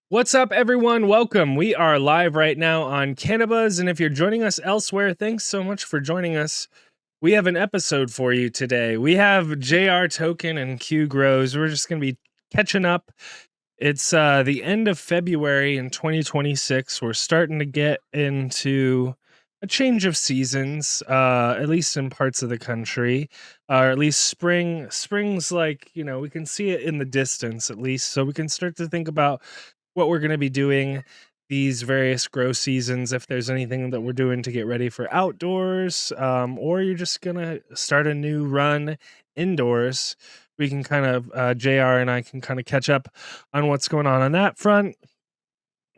What's up, everyone? Welcome. We are live right now on Cannabis, and if you're joining us elsewhere, thanks so much for joining us. We have an episode for you today. We have JR Tokin and Q Grows. We're just going to be catching up. It's the end of February in 2026. We're starting to get into a change of seasons, at least in parts of the country, or at least spring. Spring's like, we can see it in the distance at least, so we can start to think about what we're going to be doing these various grow seasons, if there's anything that we're doing to get ready for outdoors, or you're just going to start a new run indoors. We can kind of, JR and I can kind of catch up on what's going on that front.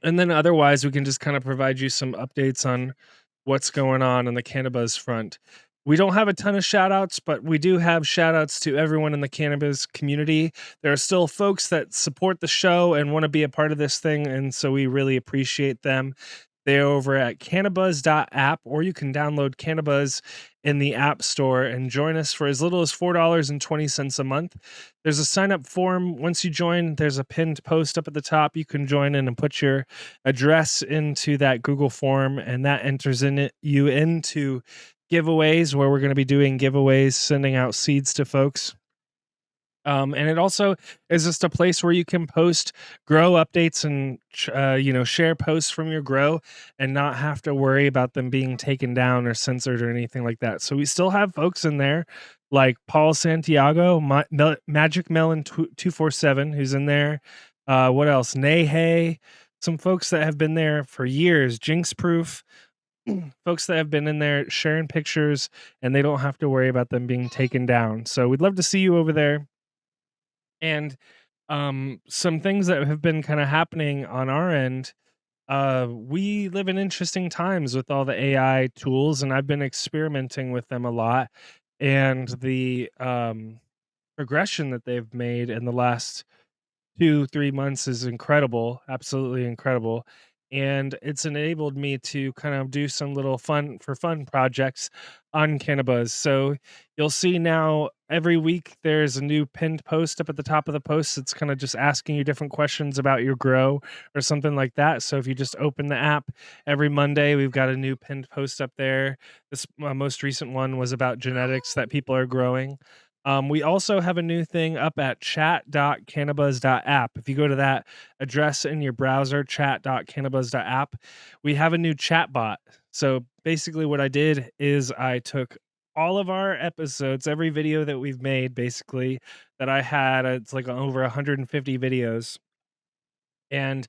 And then otherwise, we can just kind of provide you some updates on what's going on the cannabis front. We don't have a ton of shout outs, but we do have shout outs to everyone in the cannabis community. There are still folks that support the show and want to be a part of this thing, and so we really appreciate them. They're over at cannabuzz.app, or you can download Cannabis in the App Store and join us for as little as $4.20 a month. There's a sign up form. Once you join, there's a pinned post up at the top. You can join in and put your address into that Google form, and that enters you into giveaways, where we're going to be doing giveaways, sending out seeds to folks. And it also is just a place where you can post grow updates and share posts from your grow and not have to worry about them being taken down or censored or anything like that. So we still have folks in there like Paul Santiago, Magic Melon 247, who's in there. What else? Nay Hey, some folks that have been there for years. Jinx Proof, folks that have been in there sharing pictures, and they don't have to worry about them being taken down. So we'd love to see you over there. And some things that have been kind of happening on our end. We live in interesting times with all the AI tools, and I've been experimenting with them a lot. And the progression that they've made in the last 2-3 months is incredible, absolutely incredible. And it's enabled me to kind of do some little fun projects on Cannabis. So you'll see now every week there's a new pinned post up at the top of the post. It's kind of just asking you different questions about your grow or something like that. So if you just open the app every Monday, we've got a new pinned post up there. This most recent one was about genetics that people are growing. We also have a new thing up at chat.cannabuzz.app. If you go to that address in your browser, chat.cannabuzz.app, we have a new chat bot. So basically, what I did is I took all of our episodes, every video that we've made, basically, that I had, it's like over 150 videos. And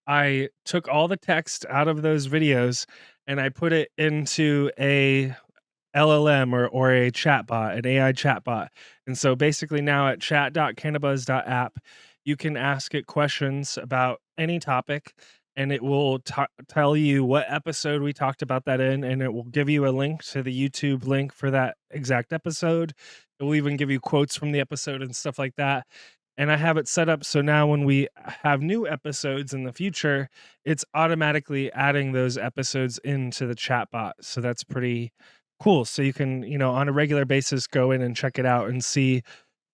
I took all the text out of those videos and I put it into a LLM or a chatbot, an AI chatbot. And so basically now at chat.cannabuzz.app, you can ask it questions about any topic, and it will tell you what episode we talked about that in, and it will give you a link to the YouTube link for that exact episode. It will even give you quotes from the episode and stuff like that. And I have it set up so now when we have new episodes in the future, it's automatically adding those episodes into the chatbot. So that's pretty cool. So you can, on a regular basis, go in and check it out and see,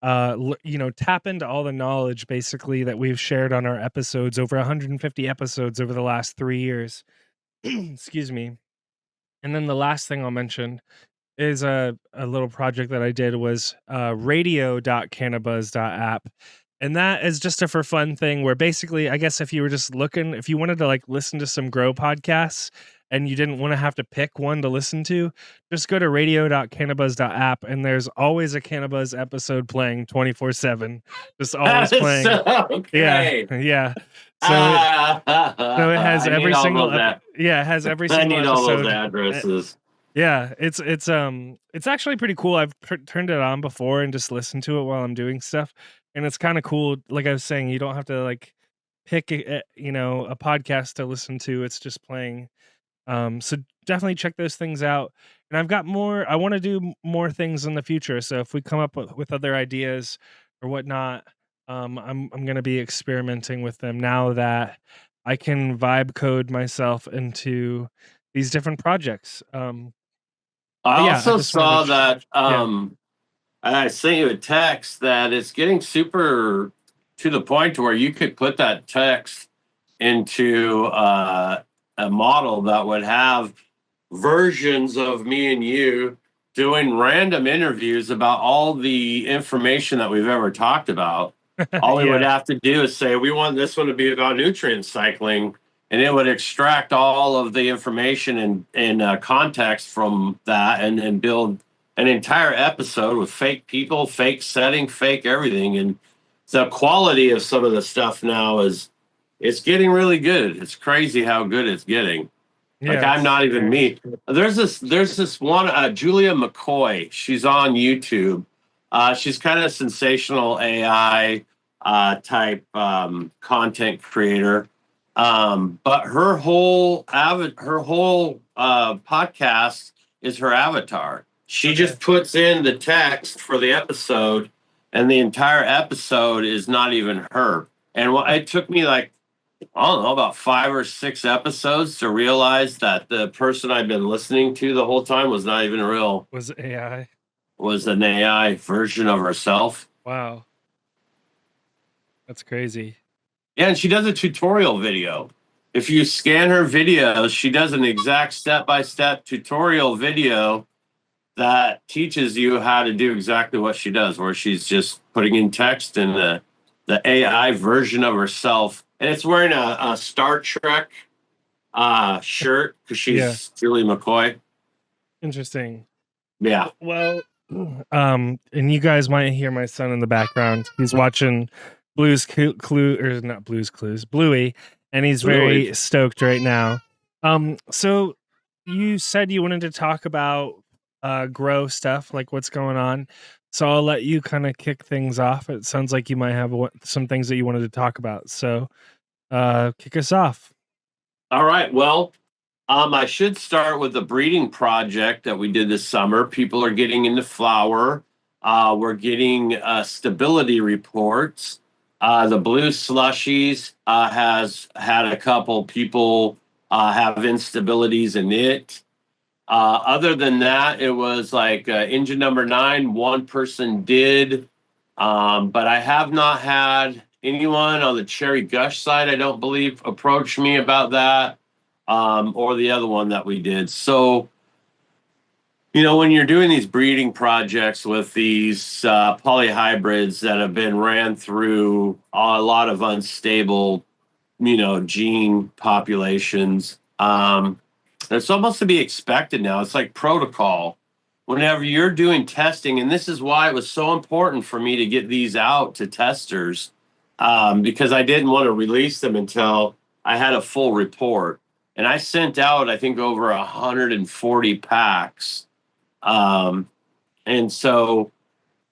tap into all the knowledge basically that we've shared on our episodes, over 150 episodes over the last 3 years. Excuse me. And then the last thing I'll mention is a little project that I did was radio.cannabuzz.app. And that is just a for fun thing where basically, I guess if you were just looking, if you wanted to like listen to some grow podcasts and you didn't want to have to pick one to listen to, just go to radio.cannabuzz.app and there's always a Cannabis episode playing 24/7. Just always playing. Okay. Yeah. So it has every single it has every single I need all episode. those addresses. Yeah, it's actually pretty cool. I've turned it on before and just listened to it while I'm doing stuff, and it's kind of cool. Like I was saying, you don't have to like pick a podcast to listen to. It's just playing. So definitely check those things out. And I've got more. I want to do more things in the future. So if we come up with other ideas or whatnot, I'm gonna be experimenting with them now that I can vibe code myself into these different projects. I Yeah, I also just wanted saw to that yeah. I sent you a text that it's getting super to the point to where you could put that text into a model that would have versions of me and you doing random interviews about all the information that we've ever talked about. All we would have to do is say, we want this one to be about nutrient cycling, and it would extract all of the information and context from that and then build an entire episode with fake people, fake setting, fake everything. And the quality of some of the stuff now it's getting really good. It's crazy how good it's getting. Like I'm not even me. There's this one Julia McCoy. She's on YouTube. She's kind of sensational AI type content creator. But her whole podcast is her avatar. She just puts in the text for the episode, and the entire episode is not even her. And it took me like, I don't know, about 5 or 6 episodes to realize that the person I've been listening to the whole time was not even real. Was AI? Was an AI version of herself. Wow. That's crazy. Yeah, and she does a tutorial video. If you scan her videos, she does an exact step-by-step tutorial video that teaches you how to do exactly what she does, where she's just putting in text in the AI version of herself. And it's wearing a Star Trek shirt because she's Julie McCoy. Interesting. Yeah. Well, and you guys might hear my son in the background. He's watching Blue's Clue, or not Blue's Clues, Bluey, and he's very stoked right now. So you said you wanted to talk about grow stuff, like what's going on. So I'll let you kind of kick things off. It sounds like you might have some things that you wanted to talk about. So kick us off. All right. Well, I should start with the breeding project that we did this summer. People are getting into flower. We're getting stability reports. The blue slushies has had a couple people have instabilities in it. Other than that, it was like engine number 9, one person did. But I have not had anyone on the Cherry Gush side, I don't believe, approach me about that. Or the other one that we did. So, when you're doing these breeding projects with these polyhybrids that have been ran through a lot of unstable, gene populations, it's almost to be expected now. It's like protocol. Whenever you're doing testing, and this is why it was so important for me to get these out to testers, because I didn't want to release them until I had a full report. And I sent out, I think, over 140 packs. And so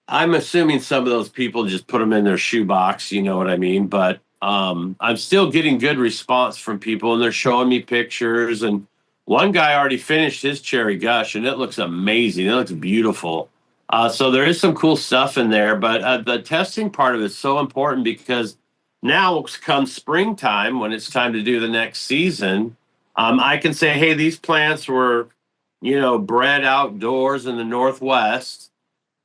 I'm assuming some of those people just put them in their shoebox, you know what I mean? But I'm still getting good response from people, and they're showing me pictures. And one guy already finished his Cherry Gush, and it looks amazing. It looks beautiful. So there is some cool stuff in there. But the testing part of it is so important because now comes springtime when it's time to do the next season. I can say, hey, these plants were, bred outdoors in the Northwest,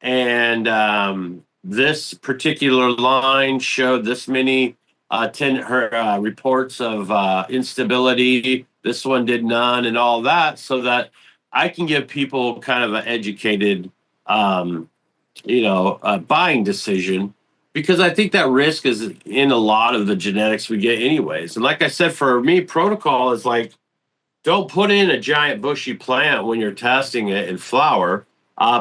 and this particular line showed this many reports of instability. This one did none, and all that, so that I can give people kind of an educated, buying decision. Because I think that risk is in a lot of the genetics we get anyways. And like I said, for me, protocol is like, don't put in a giant bushy plant when you're testing it in flower.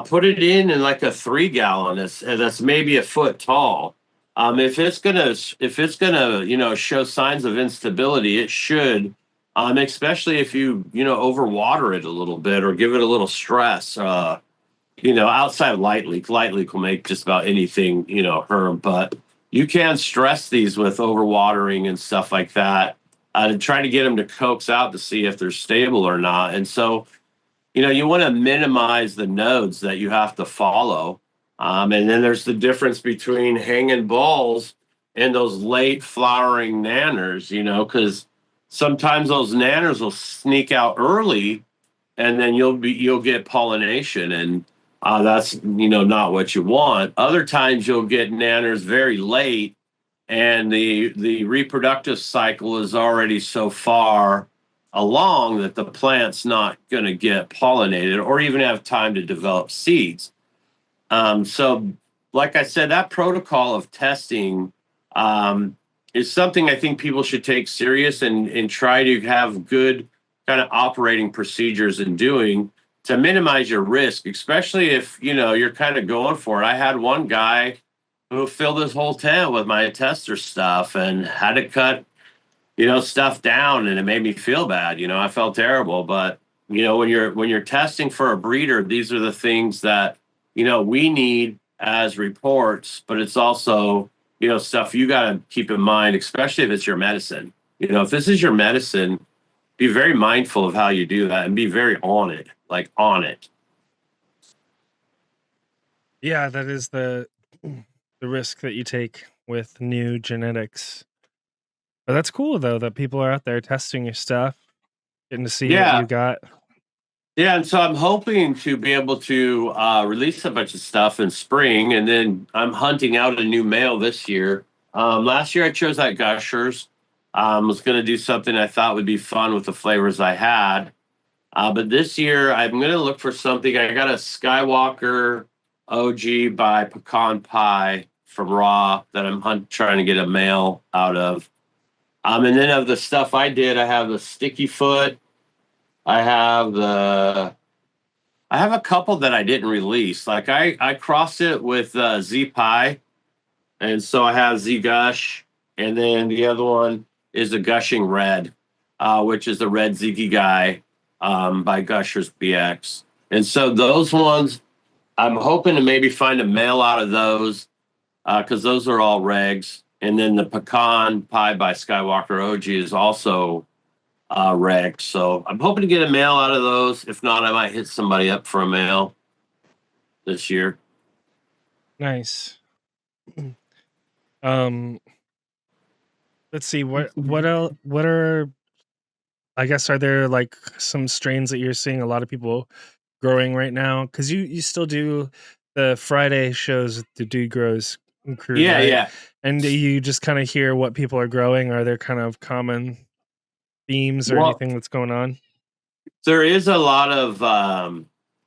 Put it in like a 3-gallon that's maybe a foot tall. If it's gonna show signs of instability, it should. Especially if you overwater it a little bit or give it a little stress. Outside of light leak will make just about anything herb, but you can stress these with overwatering and stuff like that. To try to get them to coax out to see if they're stable or not. And so, you want to minimize the nodes that you have to follow. And then there's the difference between hanging balls and those late flowering nanners, because sometimes those nanners will sneak out early, and then you'll get pollination, and that's not what you want. Other times you'll get nanners very late, and the reproductive cycle is already so far along that the plant's not going to get pollinated or even have time to develop seeds. So, like I said, that protocol of testing is something I think people should take serious and try to have good kind of operating procedures in doing to minimize your risk, especially if you're kind of going for it. I had one guy who filled his whole tent with my tester stuff and had to cut stuff down, and it made me feel bad. I felt terrible. But when you're testing for a breeder, these are the things that we need as reports, but it's also stuff you got to keep in mind, especially if it's your medicine. If this is your medicine, be very mindful of how you do that and be very on it, like on it. Yeah, that is the risk that you take with new genetics. But that's cool though that people are out there testing your stuff, getting to see what you Yeah. got. Yeah, and so I'm hoping to be able to release a bunch of stuff in spring, and then I'm hunting out a new male this year. Last year I chose that Gushers. Was going to do something I thought would be fun with the flavors I had, but this year I'm going to look for something. I got a Skywalker OG by Pecan Pie from Raw that I'm trying to get a male out of. And then of the stuff I did, I have the Sticky Foot. I have a couple that I didn't release. Like I crossed it with Z Pie, and so I have Z Gush, and then the other one is the Gushing Red, which is the Red Ziggy Guy by Gushers BX. And so those ones, I'm hoping to maybe find a male out of those because those are all regs. And then the Pecan Pie by Skywalker OG is also reg. So I'm hoping to get a male out of those. If not, I might hit somebody up for a male this year. Nice. Let's see what else. What are, I guess, are there like some strains that you're seeing a lot of people growing right now? Because you still do the Friday shows with the QGrows crew, Yeah, right? yeah. And you just kind of hear what people are growing. Are there kind of common themes or Well, anything that's going on? there is a lot of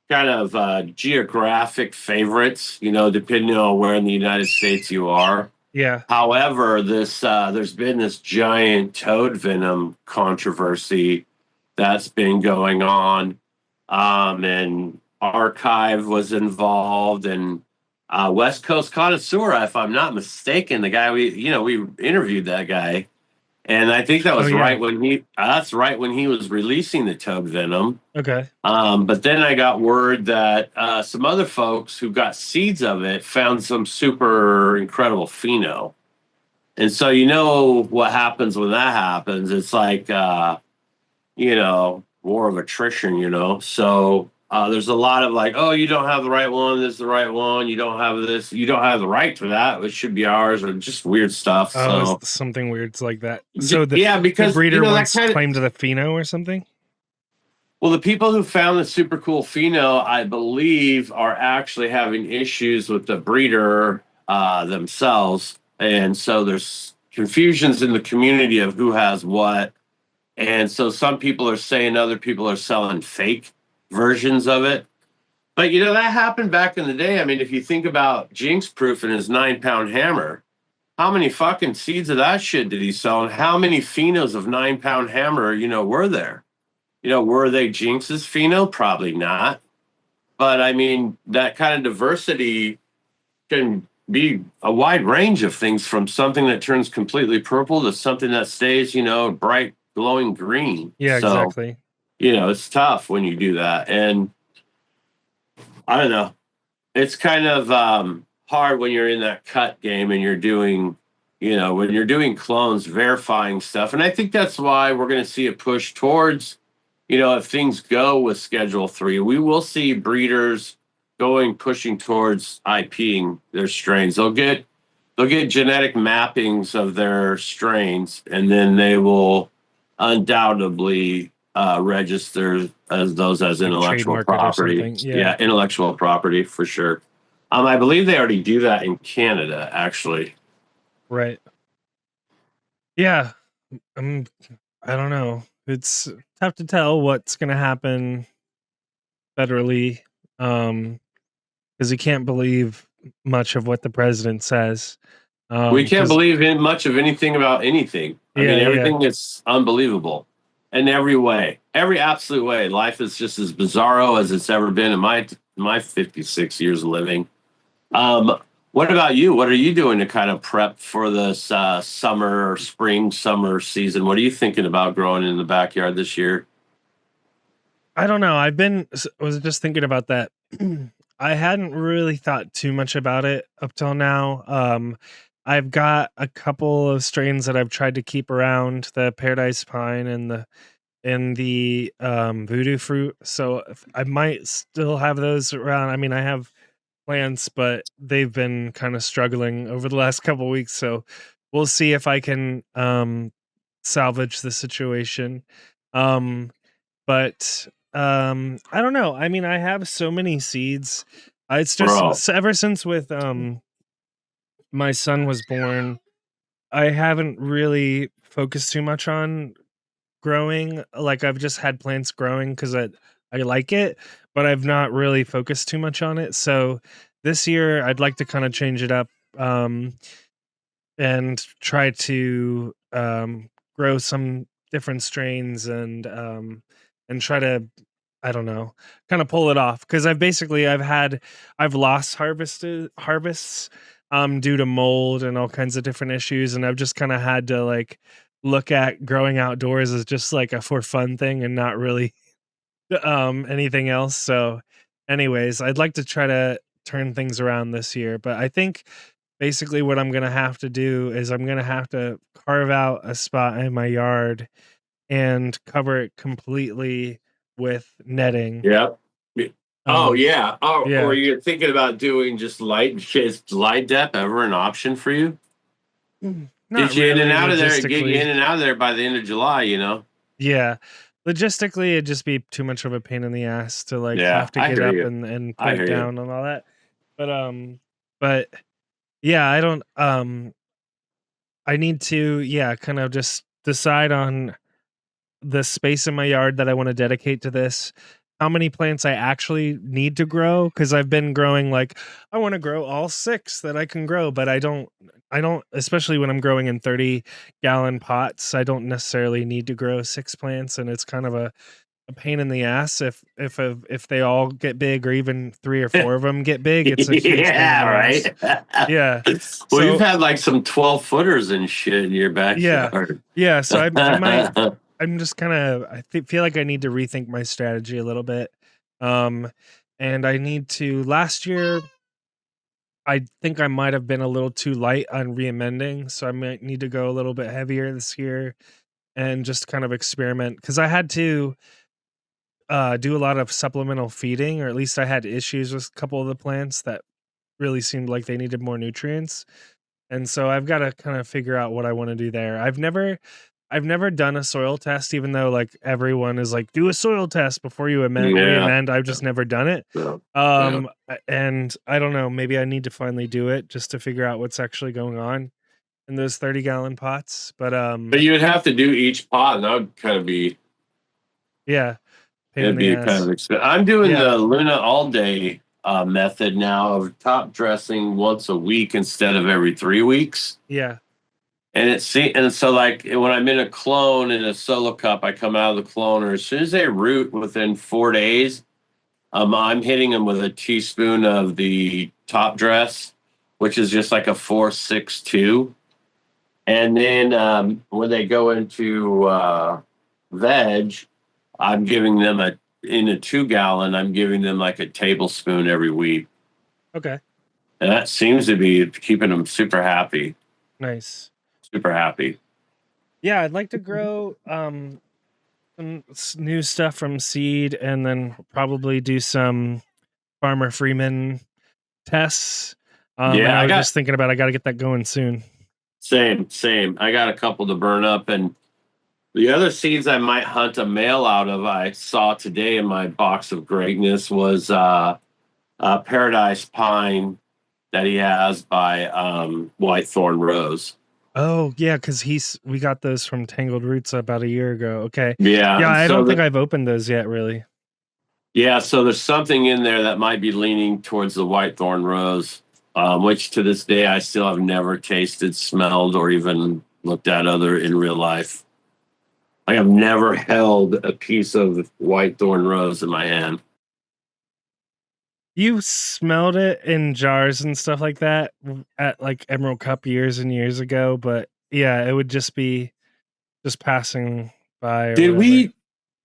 kind of geographic favorites, depending on where in the United States you are. Yeah. However, there's been this giant toad venom controversy that's been going on, and Archive was involved, and West Coast Connoisseur, if I'm not mistaken, the guy we interviewed that guy, and I think that was right when he was releasing the toad venom. Okay. But then I got word that some other folks who got seeds of it found some super incredible pheno. And so what happens when that happens. It's like, war of attrition, So there's a lot of like, oh, you don't have the right one. This is the right one. You don't have this. You don't have the right for that. It should be ours, or just weird stuff. Oh, something weird like that. So because the breeder once claimed the pheno or something? Well, the people who found the super cool pheno, I believe, are actually having issues with the breeder themselves. And so there's confusions in the community of who has what. And so some people are saying other people are selling fake versions of it. But, that happened back in the day. I mean, if you think about Jinx Proof and his 9-pound hammer, how many fucking seeds of that shit did he sell? And how many phenos of 9-pound hammer, were there? Were they Jinx's pheno? Probably not. But I mean, that kind of diversity can be a wide range of things, from something that turns completely purple to something that stays, bright, glowing green. Yeah, so, exactly. It's tough when you do that. And I don't know. It's kind of hard when you're in that cut game and you're doing, when you're doing clones, verifying stuff. And I think that's why we're going to see a push towards, if things go with Schedule 3, we will see breeders pushing towards IPing their strains. They'll get genetic mappings of their strains, and then they will undoubtedly register those as intellectual property. Yeah, intellectual property for sure. I believe they already do that in Canada, actually. Right. Yeah, um, I don't know. It's tough to tell what's gonna happen federally, because you can't believe much of what the president says. We can't Because believe in much of anything about anything. I mean, yeah, yeah, everything is unbelievable in every way, every absolute way. Life is just as bizarro as it's ever been in my 56 years of living. Um, what about you? What are you doing to kind of prep for this summer or spring summer season? What are you thinking about growing in the backyard this year? I don't know. Was just thinking about that. I hadn't really thought too much about it up till now. I've got a couple of strains that I've tried to keep around, the Paradise Pine and the Voodoo Fruit. So I might still have those around. I mean, I have plants, but they've been kind of struggling over the last couple weeks. So we'll see if I can salvage the situation. Um, but I don't know. I mean, I have so many seeds. It's just Bro, ever since with my son was born, I haven't really focused too much on growing. Like I've just had plants growing because I like it, but I've not really focused too much on it. So this year I'd like to kind of change it up. And try to grow some different strains and try to, I don't know, kind of pull it off because I've lost harvests due to mold and all kinds of different issues, and I've just kind of had to like look at growing outdoors as just like a for fun thing and not really anything else. So anyways, I'd like to try to turn things around this year, but I think basically what I'm going to have to do is I'm going to have to carve out a spot in my yard and cover it completely with netting. yeah. Oh Um yeah. Oh, or yeah. you're thinking about doing just light? Is light depth ever an option for you? Not Get you in and really out of there. Get you logistically. in and out of there by the end of July. You know. Yeah. Logistically it'd just be too much of a pain in the ass to like Yeah, have to I get hear up you. and put I it hear you. down and all that. But yeah, I don't I need to kind of just decide on the space in my yard that I want to dedicate to this, how many plants I actually need to grow because I've been growing like I want to grow all six that I can grow, but I don't especially when I'm growing in 30-gallon pots, I don't necessarily need to grow six plants and it's kind of a pain in the ass if they all get big or even three or four of them get big, it's a huge pain in Yeah, the ass. right. Yeah. Well, you've So had like some 12 footers and shit in your yeah. backyard. Yeah, so I might I'm just kinda feel like I need to rethink my strategy a little bit. Um, and I need to last year, I think I might have been a little too light on re-amending, so I might need to go a little bit heavier this year and just kind of experiment because I had to, do a lot of supplemental feeding, or at least I had issues with a couple of the plants that really seemed like they needed more nutrients. And so I've gotta kinda figure out what I wanna do there. I've never done a soil test even though, like, everyone is like, "Do a soil test before you Yeah. re-amend." I've just never done it. Yeah. Yeah. And I don't know, maybe I need to finally do it just to figure out what's actually going on in those 30-gallon pots, but, But you would have to do each pot, and that would kind of be yeah, pain in it'd the be kind of ass. expensive. I'm doing Yeah, the Luna all day method now of top dressing once a week instead of every 3 weeks. yeah, And so like when I'm in a clone in a solo cup, I come out of the cloner as soon as they root within 4 days. I'm hitting them with a teaspoon of the top dress, which is just like a 4-6-2. And then when they go into veg, I'm giving them in a 2 gallon, I'm giving them like a tablespoon every week. okay, And that seems to be keeping them super happy, nice. super happy. Yeah, I'd like to grow, some new stuff from seed and then probably do some Farmer Freeman tests. And Yeah, I I was got just thinking about I got to get that going soon. same. I got a couple to burn up. And the other seeds I might hunt a male out of, I saw today in my box of greatness was Paradise Pine that he has by White Thorn Rose. Oh, yeah, because we got those from Tangled Roots about a year ago. Okay. Yeah, Yeah, and I so don't think the I've opened those yet, really. yeah, so there's something in there that might be leaning towards the white thorn rose, which to this day I still have never tasted, smelled, or even looked at other in real life. I have never held a piece of white thorn rose in my hand. You smelled it in jars and stuff like that at like Emerald Cup years and years ago, but yeah, it would just be just passing by or Did whatever. we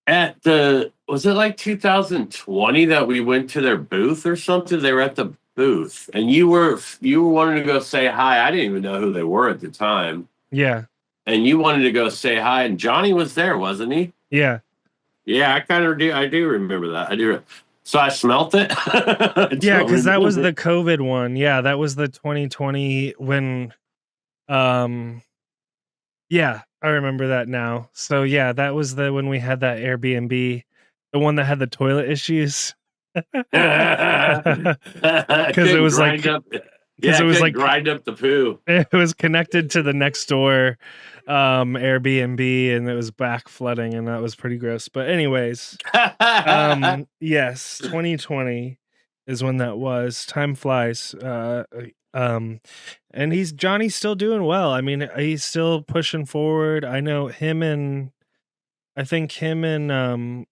at the was it like 2020 that we went to their booth or something? They were at the booth, and you were wanting to go say hi. I didn't even know who they were at the time, Yeah. and you wanted to go say hi. And Johnny was there, wasn't he? Yeah. Yeah, I kind of do. I do remember that. I do. So I smelt it. I Yeah, don't because that was remember. the COVID one. Yeah, that was the 2020 when um yeah, I remember that now. So yeah, that was the when we had that Airbnb, the one that had the toilet issues. I Because it couldn't was grind like up. because Yeah, it I was couldn't like grind up the poo. it was connected to the next door Airbnb and it was back flooding and that was pretty gross. But anyways, yes, 2020 is when that was. Time flies. And Johnny's still doing well. I mean, he's still pushing forward. I know him and I think him and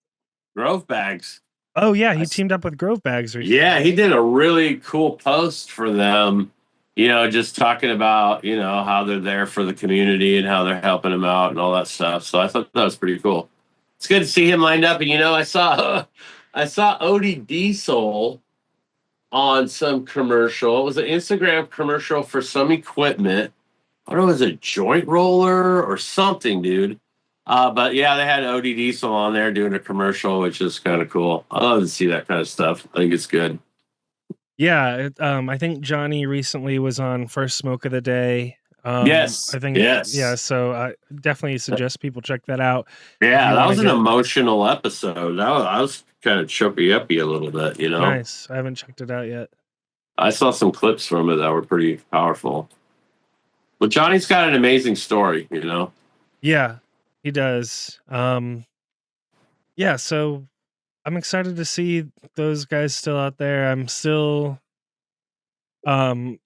Grove bags. oh yeah, I he teamed up with Grove Bags recently, Yeah, he right? did a really cool post for them, just talking about, how they're there for the community and how they're helping them out and all that stuff. So I thought that was pretty cool. It's good to see him lined up. And I saw I saw Odie Diesel on some commercial. It was an Instagram commercial for some equipment. I don't know, it was a joint roller or something, dude. But yeah, they had Odie Diesel on there doing a commercial, which is kind of cool. I love to see that kind of stuff. I think it's good. Yeah, I think Johnny recently was on First Smoke of the Day. Yes, I think yeah, yes. so I definitely suggest people check that out if Yeah, you that want to was an get emotional episode. I was kind of chokey uppy a little bit. nice. I haven't checked it out yet. I saw some clips from it that were pretty powerful. But Johnny's got an amazing story. Yeah, he does. Yeah, so I'm excited to see those guys still out there. I'm still um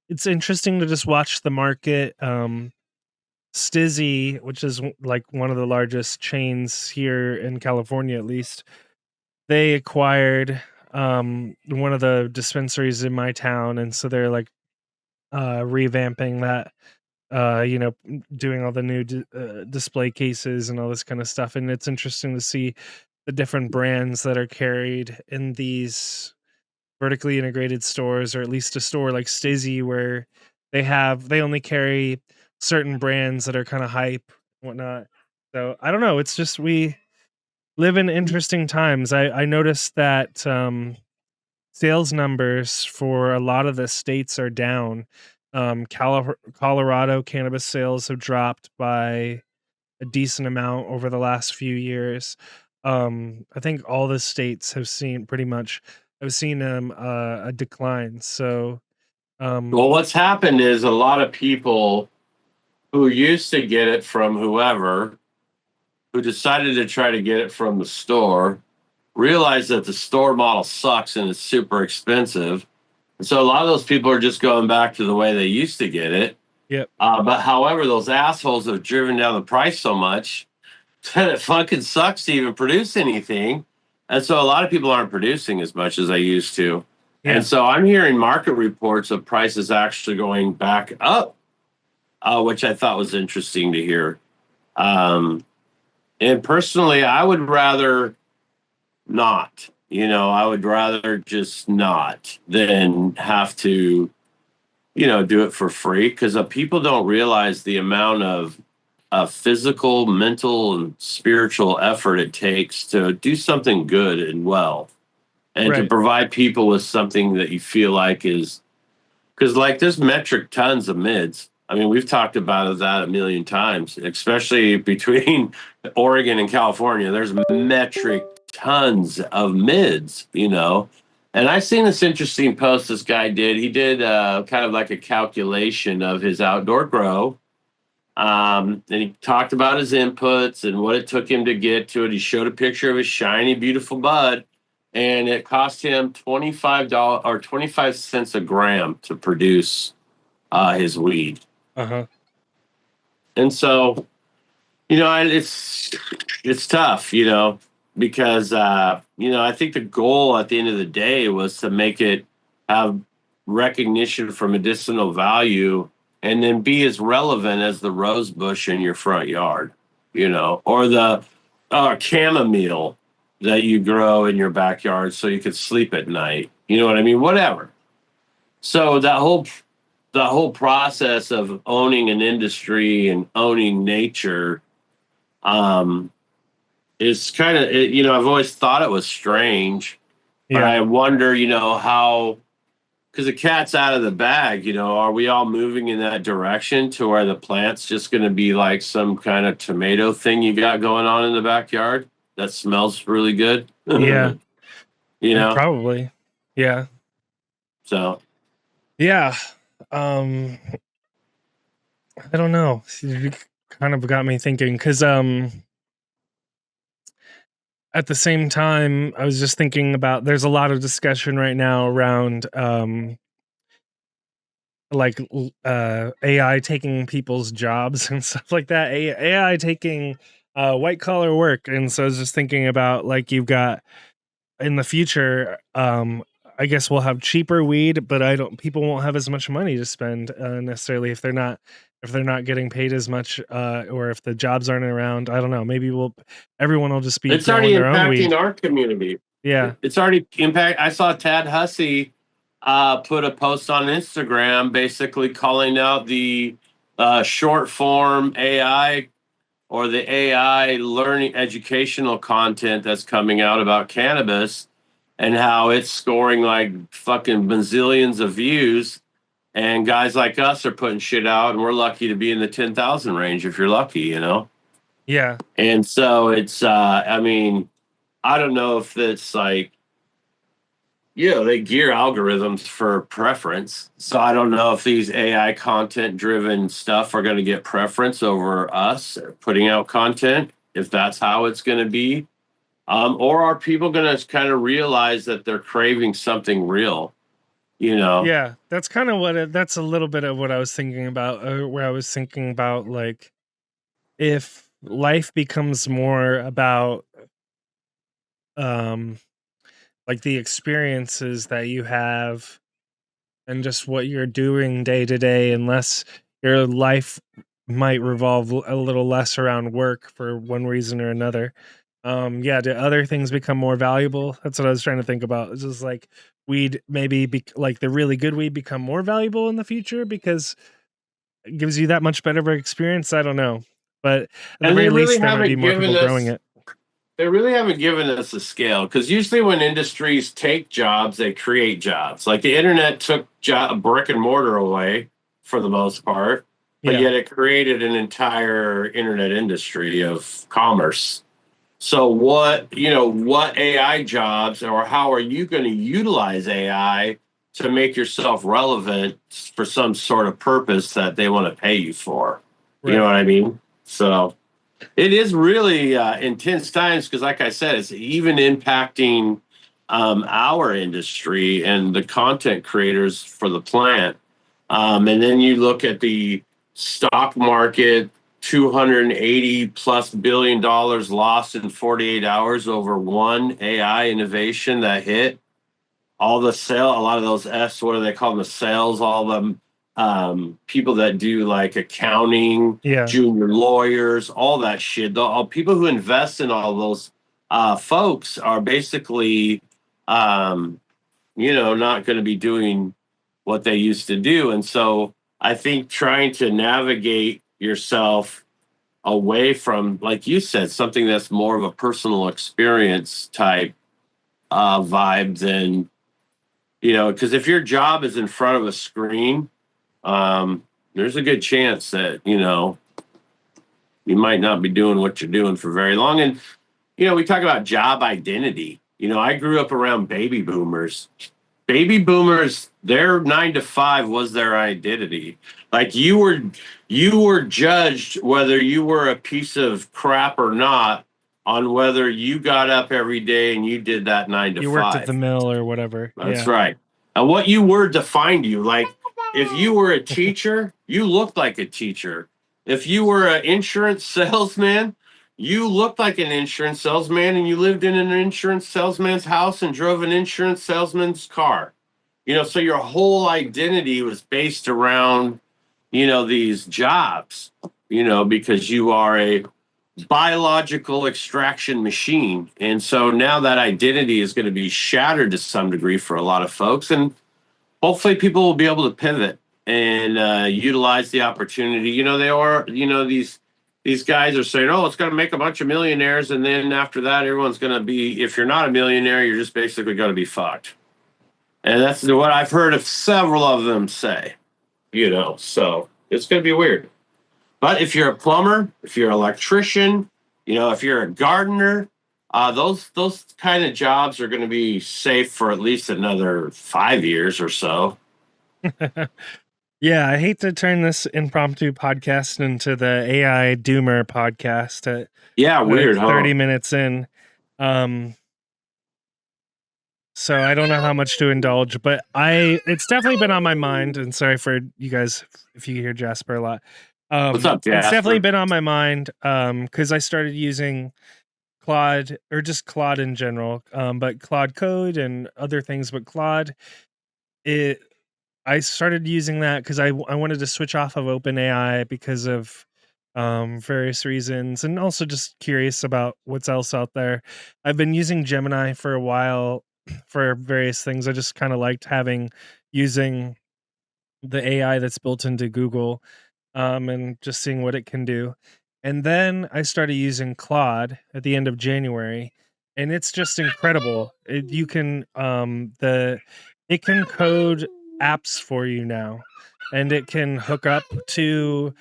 it's interesting to just watch the market. Stizzy, which is like one of the largest chains here in California at least, they acquired one of the dispensaries in my town and so they're like revamping that doing all the new display cases and all this kind of stuff, and it's interesting to see the different brands that are carried in these vertically integrated stores, or at least a store like Stizzy where they only carry certain brands that are kind of hype and whatnot. So I don't know, it's just we live in interesting times. I noticed that sales numbers for a lot of the states are down. Colorado cannabis sales have dropped by a decent amount over the last few years. I think all the states have seen pretty much have seen a decline. So um, Well, what's happened is a lot of people who used to get it from whoever, who decided to try to get it from the store, realized that the store model sucks and it's super expensive. And so a lot of those people are just going back to the way they used to get it. yep, But however, those assholes have driven down the price so much that it fucking sucks to even produce anything. And so a lot of people aren't producing as much as they used to. And yeah, so I'm hearing market reports of prices actually going back up, which I thought was interesting to hear. Um, and personally, I would rather not. I would rather just not than have to, do it for free because people don't realize the amount of physical, mental, and spiritual effort it takes to do something good and well, and to right, provide people with something that you feel like is because, like, there's metric tons of mids. I mean, we've talked about that a million times, especially between Oregon and California. There's metric tons of mids. And I seen this interesting post this guy did. He did kind of like a calculation of his outdoor grow. And he talked about his inputs and what it took him to get to it. He showed a picture of his shiny, beautiful bud, and it cost him $25 or 25 cents a gram to produce his weed. Uh-huh. And so, it's tough, because I think the goal at the end of the day was to make it have recognition for medicinal value and then be as relevant as the rose bush in your front yard, or the chamomile that you grow in your backyard so you could sleep at night. You know what I mean? Whatever. So the whole process of owning an industry and owning nature um, is kind of, I've always thought it was strange, but Yeah. I wonder, how, because the cat's out of the bag, are we all moving in that direction to where the plant's just going to be like some kind of tomato thing you got going on in the backyard that smells really good? Yeah. you know? Probably. Yeah. So, Yeah. Um I don't know. You kind of got me thinking cuz at the same time I was just thinking about there's a lot of discussion right now around like AI taking people's jobs and stuff like that. AI taking white collar work, and so I was just thinking about like you've got in the future, I guess we'll have cheaper weed, but I don't people won't have as much money to spend necessarily if they're not getting paid as much or if the jobs aren't around. I don't know. Maybe everyone will just be it's growing already their own impacting weed. our community. Yeah. It's already impact. I saw Tad Hussey put a post on Instagram basically calling out the short form AI or the AI learning educational content that's coming out about cannabis and how it's scoring like fucking bazillions of views. And guys like us are putting shit out, and we're lucky to be in the 10,000 range if you're lucky. Yeah. And so I mean, I don't know if it's like, they gear algorithms for preference. So I don't know if these AI content driven stuff are going to get preference over us putting out content, if that's how it's going to be. Or are people going to kind of realize that they're craving something real, you know? Yeah, that's kind of that's a little bit of what I was thinking about where I was thinking about like if life becomes more about um like the experiences that you have and just what you're doing day to day, unless your life might revolve a little less around work for one reason or another. Yeah, do other things become more valuable? That's what I was trying to think about. It's just like weed maybe like the really good weed become more valuable in the future because it gives you that much better of an experience. I don't know, but at the And very least, there might be more people growing it. they really haven't given us a scale, because usually when industries take jobs, they create jobs. Like the internet took brick and mortar away for the most part, but Yeah, yet it created an entire internet industry of commerce. So what AI jobs, or how are you going to utilize AI to make yourself relevant for some sort of purpose that they want to pay you for? You know right. what I mean? So it is really intense times, because, like I said, it's even impacting our industry and the content creators for the plant. And then you look at the stock market, 280 plus $1 billion lost in 48 hours over one AI innovation that hit. All the sale, a lot of those what do they call them? The sales, all them people that do like accounting, Yeah, junior lawyers, all that shit. All people who invest in all those folks are basically, um, not going to be doing what they used to do. And so I think trying to navigate yourself away from, like you said, something that's more of a personal experience type vibe than, because if your job is in front of a screen, there's a good chance that, you might not be doing what you're doing for very long. And, we talk about job identity. I grew up around baby boomers, baby boomers, their 9 to 5 was their identity. Like you were judged whether you were a piece of crap or not on whether you got up every day and you did that nine to You worked at the five. mill or whatever. That's Yeah. right. And what you were defined you. Like if you were a teacher, you looked like a teacher. If you were an insurance salesman, you looked like an insurance salesman and you lived in an insurance salesman's house and drove an insurance salesman's car. So your whole identity was based around, these jobs, because you are a biological extraction machine. And so now that identity is going to be shattered to some degree for a lot of folks. And hopefully people will be able to pivot and utilize the opportunity. They are, these guys are saying, oh, it's going to make a bunch of millionaires. And then after that, everyone's going to be, if you're not a millionaire, you're just basically going to be fucked. And that's what I've heard of several of them say, so it's going to be weird. But if you're a plumber, if you're an electrician, if you're a gardener, those kind of jobs are going to be safe for at least another 5 years or so. Yeah, I hate to turn this impromptu podcast into the AI doomer podcast. Yeah, weird, like 30 huh? minutes in. So I don't know how much to indulge, but it's definitely been on my mind. And sorry for you guys if you hear Jasper a lot. What's up, Jasper? It's definitely been on my mind because I started using Claude, or just Claude in general, but Claude Code and other things. But Claude, I started using that because I wanted to switch off of OpenAI because of various reasons, and also just curious about what's else out there. I've been using Gemini for a while for various things. I just kind of liked using the AI that's built into Google, and just seeing what it can do. And then I started using Claude at the end of January, and it's just incredible. It can code apps for you now, and it can hook up to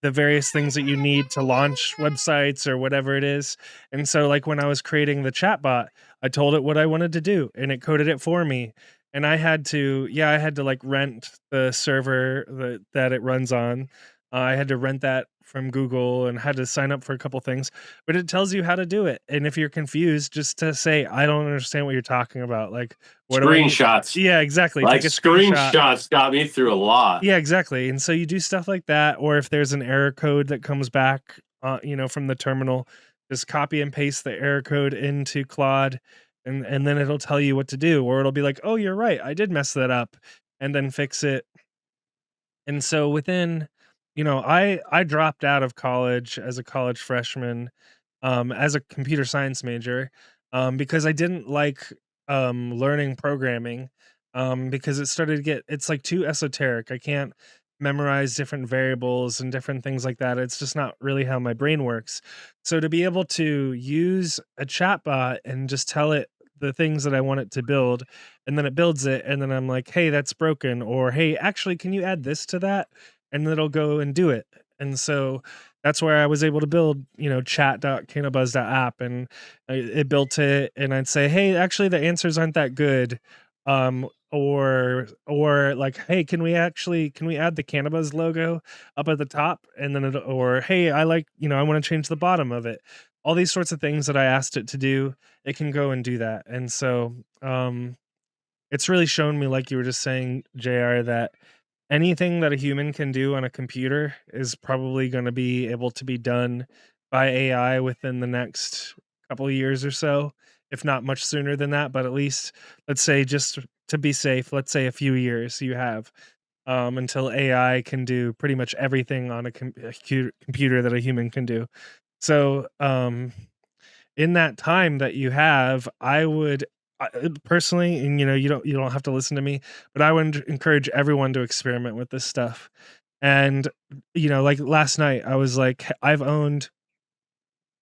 the various things that you need to launch websites or whatever it is. And so like when I was creating the chatbot, I told it what I wanted to do and it coded it for me. And I had to like rent the server that it runs on. I had to rent that from Google and had to sign up for a couple things, but it tells you how to do it. And if you're confused, just to say, I don't understand what you're talking about. Like, what do I need? Screenshots. Yeah, exactly. Like take a screenshot. screenshots got me through a lot. Yeah, exactly. And so you do stuff like that, or if there's an error code that comes back, from the terminal, just copy and paste the error code into Claude, and then it'll tell you what to do, or it'll be like, "Oh, you're right, I did mess that up," and then fix it. And so within, I dropped out of college as a college freshman, as a computer science major, because I didn't like learning programming, because it started to get it's like too esoteric. I can't memorize different variables and different things like that. It's just not really how my brain works. So to be able to use a chatbot and just tell it the things that I want it to build, and then it builds it, and then I'm like, hey, that's broken, or hey, actually, can you add this to that? And then it'll go and do it. And so that's where I was able to build, chat.cannabuzz.app, and it built it. And I'd say, hey, actually, the answers aren't that good. Or like, hey, can we add the Cannabis logo up at the top? And then or hey, I want to change the bottom of it. All these sorts of things that I asked it to do, it can go and do that. And so it's really shown me, like you were just saying, JR, that anything that a human can do on a computer is probably going to be able to be done by AI within the next couple of years or so, if not much sooner than that. But at least, let's say, just to be safe, let's say a few years you have, until AI can do pretty much everything on a computer that a human can do. So, in that time that you have, I would personally, and you don't have to listen to me, but I would encourage everyone to experiment with this stuff. And like last night, I was like, I've owned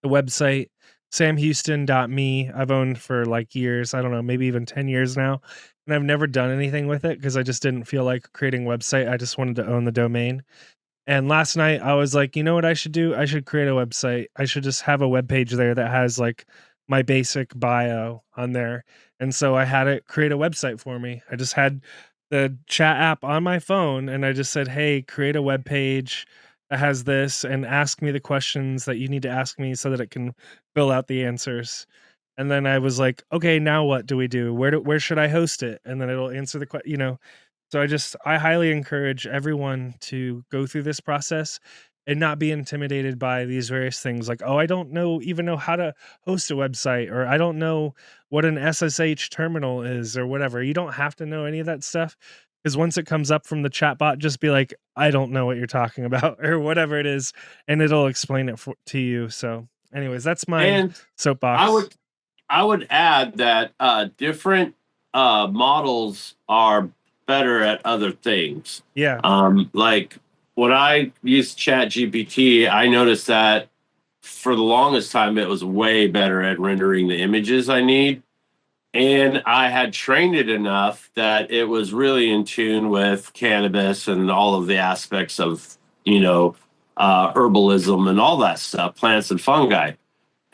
the website samhouston.me. I've owned for like years. I don't know, maybe even 10 years now. And I've never done anything with it because I just didn't feel like creating a website. I just wanted to own the domain. And last night I was like, you know what I should do? I should create a website. I should just have a web page there that has like my basic bio on there. And so I had it create a website for me. I just had the chat app on my phone and I just said, "Hey, create a web page that has this and ask me the questions that you need to ask me so that it can fill out the answers." And then I was like, "Okay, now what do we do? Where should I host it?" And then it'll answer the question. So I highly encourage everyone to go through this process and not be intimidated by these various things like, "Oh, I don't know how to host a website," or "I don't know what an SSH terminal is," or whatever. You don't have to know any of that stuff, because once it comes up from the chatbot, just be like, "I don't know what you're talking about," or whatever it is, and it'll explain it to you. So, anyways, that's my And I soapbox. would I would add that different models are better at other things. Yeah, Like when I used ChatGPT, I noticed that for the longest time it was way better at rendering the images I need. And I had trained it enough that it was really in tune with cannabis and all of the aspects of, herbalism and all that stuff, plants and fungi.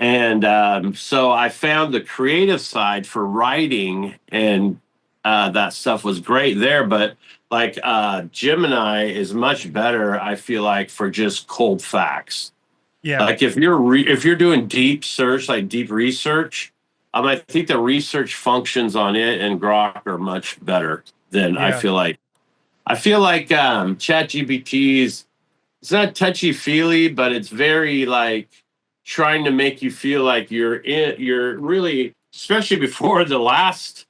And so I found the creative side for writing and that stuff was great there. But like Gemini is much better, I feel like, for just cold facts. yeah, Like if you're doing deep search, like deep research, I think the research functions on it and Grok are much better than I yeah, feel like. I feel like ChatGPT's it's not touchy feely, but it's very like trying to make you feel like you're really, especially before the last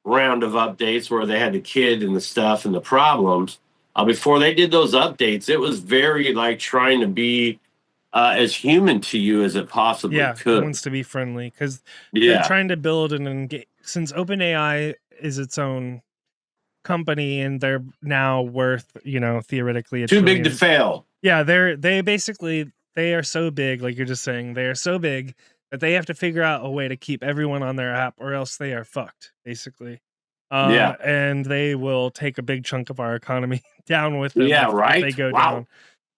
round of updates where they had the kid and the stuff and the problems. Before they did those updates, it was very like trying to be as human to you as it possibly yeah. It could. wants to be friendly because they're Yeah, trying to build an engage. Since OpenAI is its own company and they're now worth, theoretically a too big to trillion. fail. Yeah, they are so big, like you're just saying, they are so big that they have to figure out a way to keep everyone on their app or else they are fucked, basically. Yeah, And they will take a big chunk of our economy down with them yeah, if they right. go Wow. down.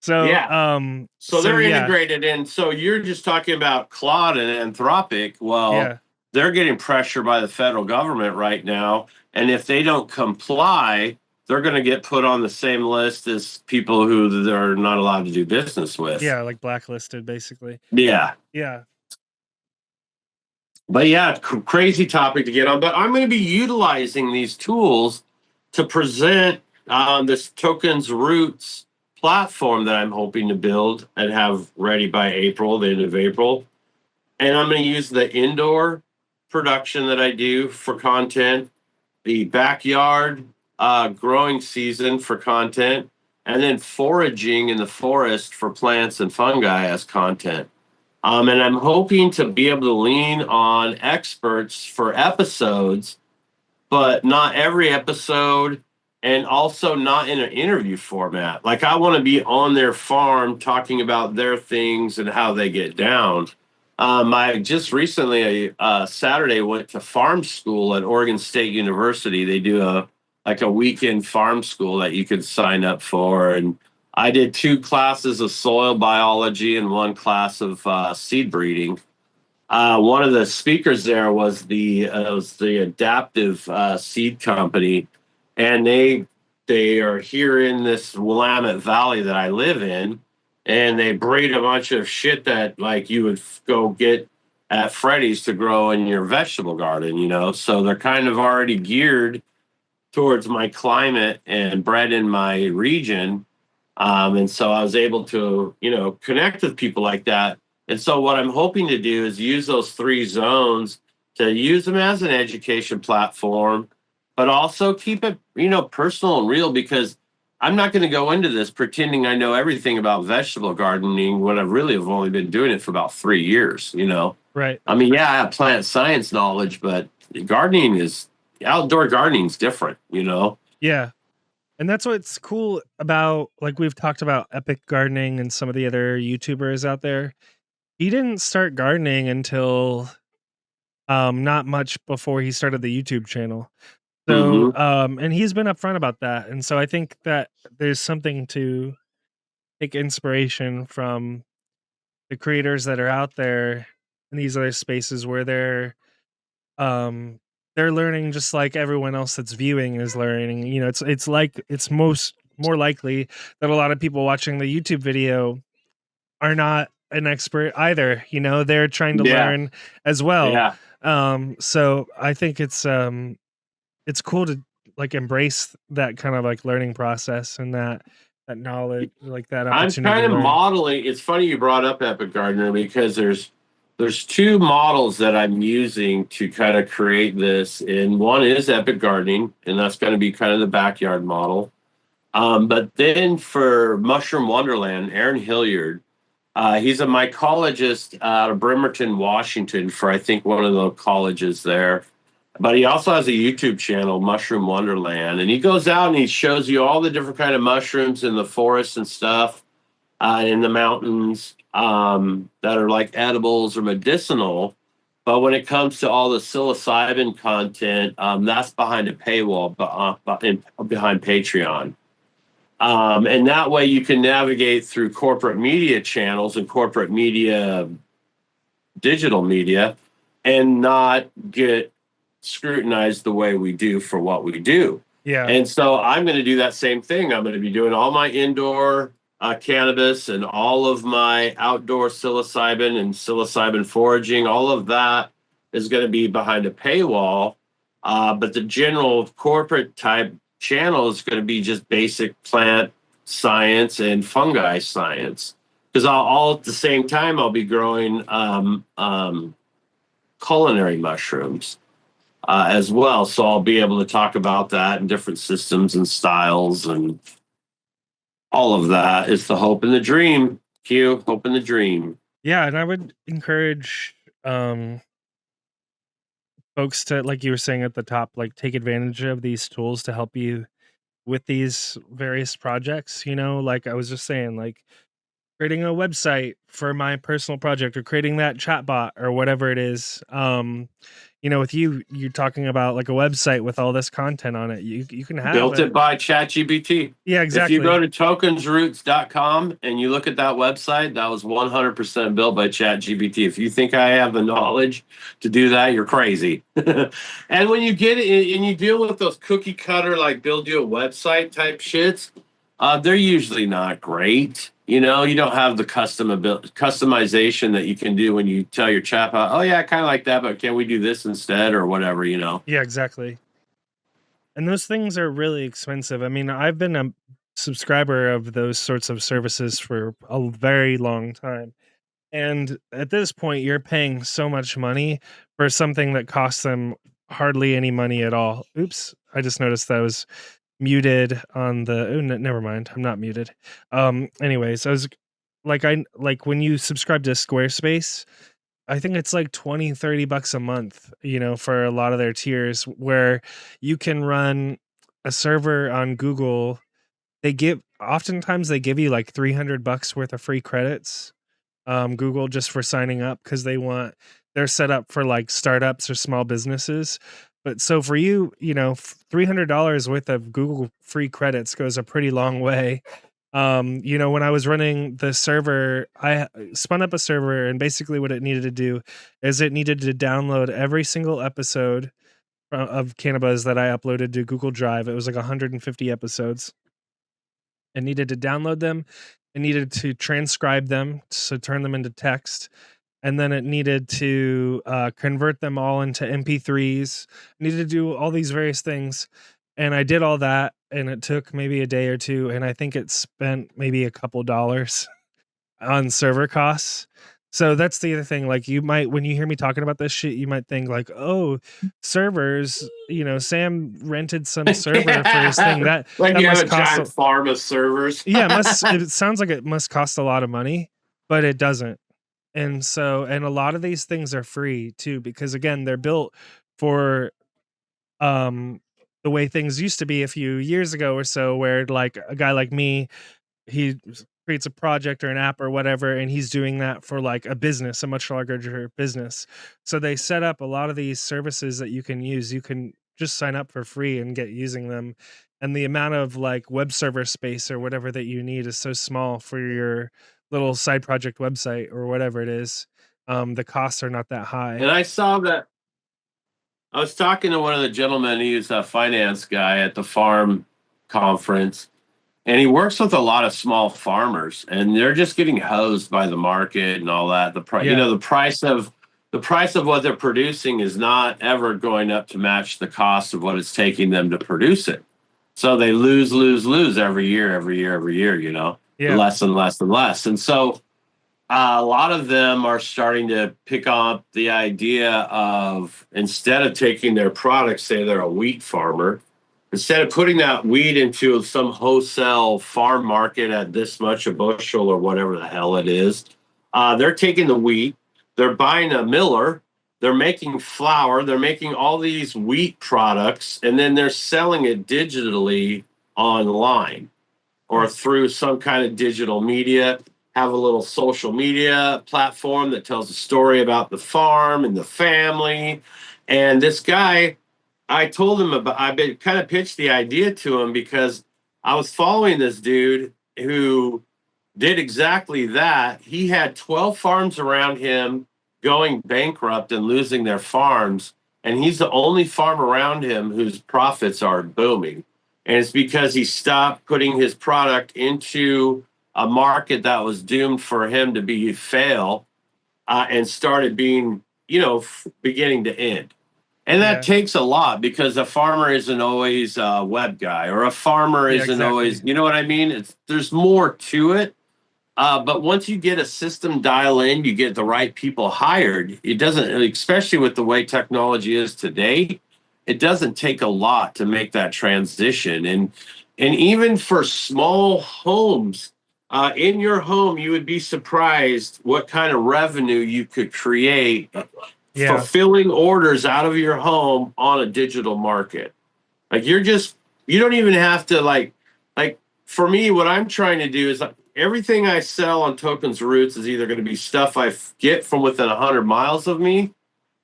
So, Yeah. So so they're yeah, integrated in. So you're just talking about Claude and Anthropic. Well, yeah, they're getting pressure by the federal government right now. And if they don't comply, they're going to get put on the same list as people who they're not allowed to do business with. yeah, like blacklisted, basically. Yeah. Yeah, But yeah, crazy topic to get on. But I'm going to be utilizing these tools to present this tokens roots platform that I'm hoping to build and have ready by April, the end of April. And I'm going to use the indoor production that I do for content, the backyard growing season for content, and then foraging in the forest for plants and fungi as content. And I'm hoping to be able to lean on experts for episodes, but not every episode, and also not in an interview format. Like I want to be on their farm talking about their things and how they get down. I just recently, Saturday, went to farm school at Oregon State University. They do a weekend farm school that you could sign up for, and I did two classes of soil biology and one class of seed breeding. One of the speakers there was the Adaptive Seed Company, and they are here in this Willamette Valley that I live in, and they breed a bunch of shit that like you would go get at Freddy's to grow in your vegetable garden, you know. So they're kind of already geared towards my climate and bred in my region. And so I was able to, connect with people like that. And so what I'm hoping to do is use those three zones to use them as an education platform, but also keep it, personal and real because I'm not going to go into this pretending I know everything about vegetable gardening when I really have only been doing it for about 3 years. right. I mean, yeah, I have plant science knowledge, but gardening is outdoor gardening is different. Yeah. And that's what's cool about, like we've talked about Epic Gardening and some of the other YouTubers out there. He didn't start gardening until not much before he started the YouTube channel. So Hmm. and he's been upfront about that. And so I think that there's something to take inspiration from the creators that are out there in these other spaces where um they're learning just like everyone else that's viewing is learning. It's like it's most more likely that a lot of people watching the YouTube video are not an expert either. They're trying to Yeah, learn as well. yeah. So I think it's cool to like embrace that kind of like learning process and that knowledge, like that I'm opportunity kind to of learn. modeling. It's funny you brought up Epic Gardener because there's two models that I'm using to kind of create this, and one is Epic Gardening, and that's going to be kind of the backyard model. But then for Mushroom Wonderland, Aaron Hilliard, he's a mycologist out of Bremerton, Washington, for I think one of the colleges there. But he also has a YouTube channel, Mushroom Wonderland, and he goes out and he shows you all the different kind of mushrooms in the forest and stuff, in the mountains, that are like edibles or medicinal. But when it comes to all the psilocybin content, that's behind a paywall, behind Patreon. And that way you can navigate through corporate media channels and corporate media, digital media, and not get scrutinized the way we do for what we do. Yeah. And so I'm going to do that same thing. I'm going to be doing all my indoor cannabis and all of my outdoor psilocybin and psilocybin foraging. All of that is going to be behind a paywall. But the general corporate type channel is going to be just basic plant science and fungi science. Because all at the same time, I'll be growing culinary mushrooms as well. So I'll be able to talk about that and different systems and styles and all of that is the hope and the dream. Q, hope and the dream. Yeah, and I would encourage folks to, like you were saying at the top, like take advantage of these tools to help you with these various projects. Like I was just saying, like creating a website for my personal project or creating that chatbot or whatever it is. With you're talking about like a website with all this content on it. You can have Built a it by ChatGPT. yeah, If you go exactly. to tokensroots.com and you look at that website, that was 100% built by ChatGPT. If you think I have the knowledge to do that, you're crazy. And when you get it and you deal with those cookie cutter, like build you a website type shits, they're usually not great. You don't have the customization that you can do when you tell your chatbot, oh, yeah, I kind of like that, but can we do this instead or whatever. Yeah, exactly. And those things are really expensive. I mean, I've been a subscriber of those sorts of services for a very long time. And at this point, you're paying so much money for something that costs them hardly any money at all. Oops, I just noticed that I was muted on the never mind. I'm not muted. Anyways, I was like when you subscribe to Squarespace, I think it's like 20-30 bucks a month, for a lot of their tiers where you can run a server on Google. Oftentimes they give you like 300 bucks worth of free credits, Google, just for signing up because they're set up for like startups or small businesses. But so for you, $300 worth of Google free credits goes a pretty long way. When I was running the server, I spun up a server, and basically what it needed to do is it needed to download every single episode of Cannabis that I uploaded to Google Drive. It was like 150 episodes. It needed to download them. It needed to transcribe them, so turn them into text, and then it needed to convert them all into MP3s. Needed to do all these various things, and I did all that, and it took maybe a day or two, and I think it spent maybe a couple dollars on server costs. So that's the other thing. Like, you might, when you hear me talking about this shit, you might think like, "Oh, servers." Sam rented some server for his thing that Like that you have must a cost. giant farm of servers. Yeah, it must. It sounds like it must cost a lot of money, but it doesn't. And a lot of these things are free too, because again, they're built for um the way things used to be a few years ago or so, where like a guy like me, creates a project or an app or whatever, and he's doing that for like a business, a much larger business. So they set up a lot of these services that you can use. You can just sign up for free and get using them. And the amount of like web server space or whatever that you need is so small for your little side project website or whatever it is. The costs are not that high. And I saw that. I was talking to one of the gentlemen. He's a finance guy at the farm conference, and he works with a lot of small farmers, and they're just getting hosed by the market and all that. Yeah. The price of what they're producing is not ever going up to match the cost of what it's taking them to produce it. So they lose every year, every year, every year. Yeah. Less and less and less. And so a lot of them are starting to pick up the idea of, instead of taking their products, say they're a wheat farmer, instead of putting that wheat into some wholesale farm market at this much a bushel or whatever the hell it is, they're taking the wheat, they're buying a miller, they're making flour, they're making all these wheat products, and then they're selling it digitally online or through some kind of digital media. Have a little social media platform that tells a story about the farm and the family. And this guy, I told him about, I've been kind of pitched the idea to him because I was following this dude who did exactly that. He had 12 farms around him going bankrupt and losing their farms. And he's the only farm around him whose profits are booming. And it's because he stopped putting his product into a market that was doomed for him to be fail, and started being, beginning to end. And that Yeah. takes a lot because a farmer isn't always a web guy, or a farmer Yeah, isn't exactly. always, you know what I mean? There's more to it. But once you get a system dial in, you get the right people hired. It doesn't, especially with the way technology is today, it doesn't take a lot to make that transition. And even for small homes, in your home, you would be surprised what kind of revenue you could create Yeah. fulfilling orders out of your home on a digital market. Like you don't even have to like for me, what I'm trying to do is, like, everything I sell on Tokens Roots is either going to be stuff I get from within 100 miles of me,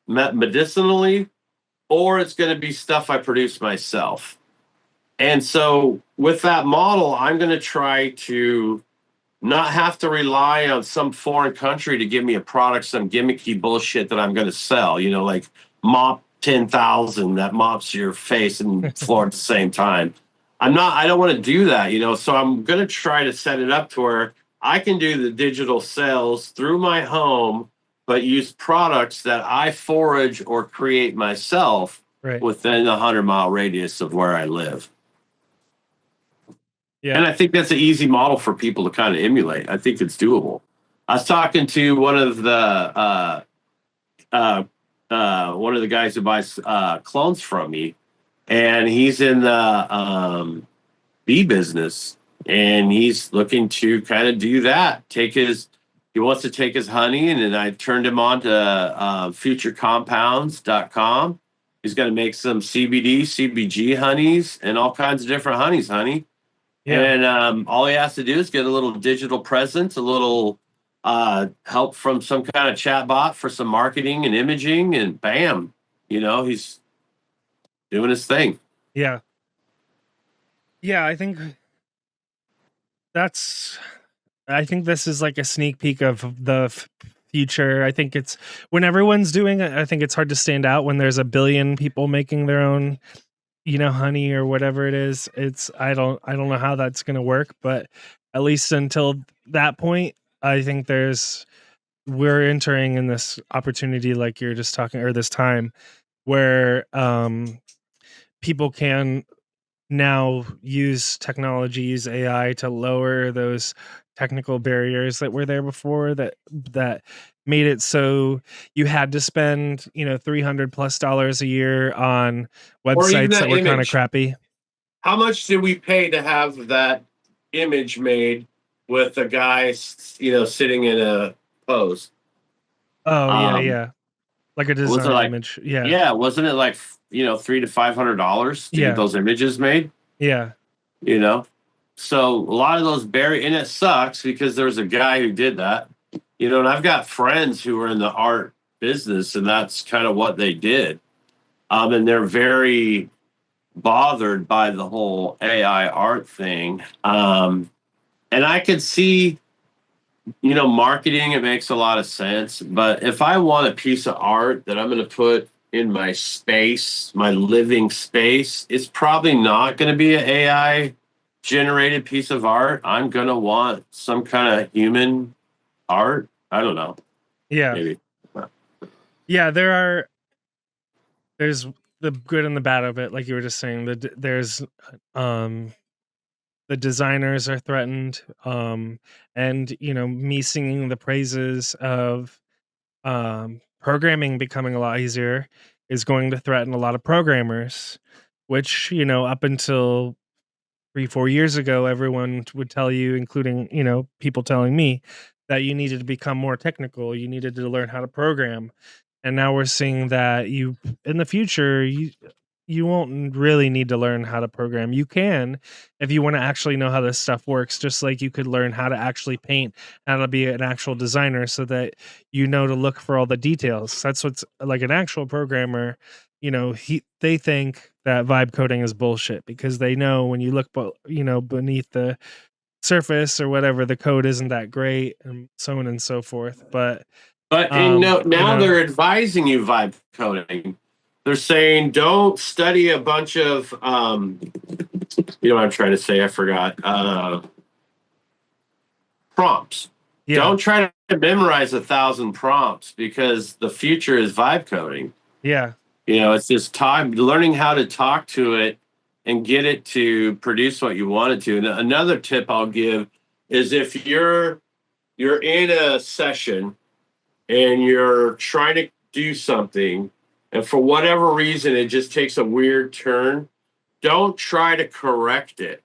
medicinally, or it's going to be stuff I produce myself. And so with that model, I'm going to try to not have to rely on some foreign country to give me a product, some gimmicky bullshit that I'm going to sell, like mop 10,000 that mops your face and floor at the same time. I don't want to do that, so I'm going to try to set it up to where I can do the digital sales through my home, but use products that I forage or create myself Right. within a 100-mile radius of where I live. Yeah. And I think that's an easy model for people to kind of emulate. I think it's doable. I was talking to one of the guys who buys clones from me, and he's in the bee business, and he's looking to kind of do that. He wants to take his honey, and then I turned him on to futurecompounds.com. He's going to make some CBD, CBG honeys, and all kinds of different honeys, honey. Yeah. And all he has to do is get a little digital presence, a little help from some kind of chat bot for some marketing and imaging, and bam, he's doing his thing. Yeah. Yeah, that's I think this is like a sneak peek of the future. I think it's when everyone's doing it, I think it's hard to stand out when there's a billion people making their own, honey or whatever it is. I don't know how that's going to work, but at least until that point, I think we're entering in this opportunity like you're just talking, or this time where people can now use technologies, AI, to lower those technical barriers that were there before, that made it so you had to spend, $300+ a year on Or even websites that that were kind of image. crappy. How much did we pay to have that image made with a guy, sitting in a pose? Oh yeah, Um, yeah. Like a was it design like, image. Yeah. yeah, wasn't it like, $300 to $500 to get Yeah. those images made? Yeah. You know, so a lot of those and it sucks because there's a guy who did that. And I've got friends who are in the art business, and that's kind of what they did. And they're very bothered by the whole AI art thing. And I could see Marketing, it makes a lot of sense. But if I want a piece of art that I'm going to put in my space, my living space, it's probably not going to be an AI generated piece of art. I'm going to want some kind of human art. I don't know. Yeah. Maybe. Yeah, there's the good and the bad of it, like you were just saying. There's um the designers are threatened, and me singing the praises of programming becoming a lot easier is going to threaten a lot of programmers, which up until 3-4 years ago everyone would tell you, including people telling me, that you needed to become more technical, you needed to learn how to program. And now we're seeing that in the future, you won't really need to learn how to program. You can, if you want to actually know how this stuff works, just like you could learn how to actually paint, how to be an actual designer, so that to look for all the details. That's what's like an actual programmer. They think that vibe coding is bullshit because they know when you look, beneath the surface or whatever, the code isn't that great, and so on and so forth. But But now they're advising you vibe coding. They're saying don't study a bunch of what I'm trying to say. I forgot. Prompts. yeah, Don't try to memorize 1,000 prompts because the future is vibe coding. yeah, It's just time learning how to talk to it and get it to produce what you want it to. And another tip I'll give is if you're in a session and you're trying to do something, and for whatever reason it just takes a weird turn, don't try to correct it.